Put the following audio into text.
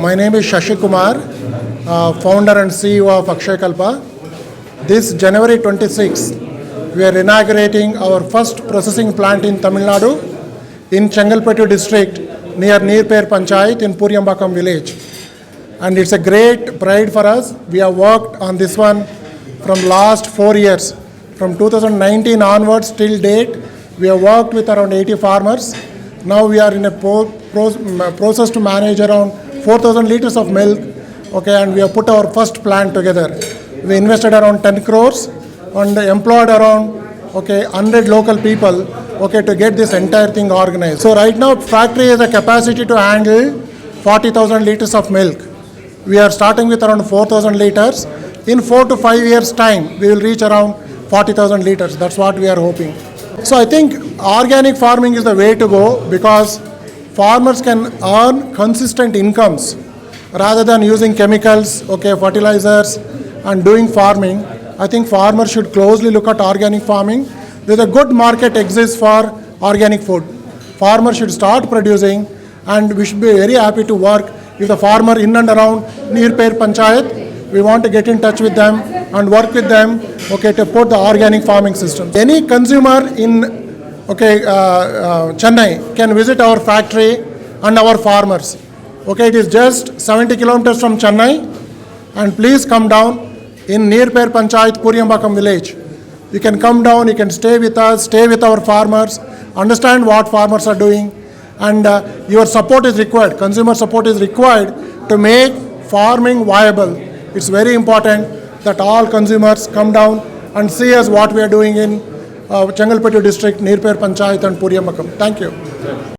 My name is Shashi Kumar, founder and CEO of Akshayakalpa. This January 26th, we are inaugurating our first processing plant in Tamil Nadu, in Chengalpattu district, near Neerper Panchayat in Pooriyampakkam village. And it's a great pride for us. We have worked on this one from last 4 years. From 2019 onwards till date, we have worked with around 80 farmers. Now we are in a process to manage around 4,000 liters of milk. Okay, and we have put our first plant together. We invested around 10 crores and employed around 100 local people to get this entire thing organized. So right now factory has a capacity to handle 40,000 liters of milk. We are starting with around 4,000 liters. In 4 to 5 years time, we will reach around 40,000 liters. That's what we are hoping. So I think organic farming is the way to go, because farmers can earn consistent incomes rather than using chemicals, fertilizers and doing farming. I think farmers should closely look at organic farming. There's a good market exists for organic food. Farmers should start producing, and we should be very happy to work if the farmer in and around Neerper Panchayat. We want to get in touch with them and work with them to put the organic farming system. Any consumer in Chennai can visit our factory and our farmers. It is just 70 kilometers from Chennai, and please come down in Neerper Panchayat, Pooriyampakkam village. You can come down, you can stay with us, stay with our farmers, understand what farmers are doing, and your support is required. Consumer support is required to make farming viable. It's very important that all consumers come down and see us what we are doing in Chengalpattu district, Neerper Panchayat and Pooriyampakkam. Thank you.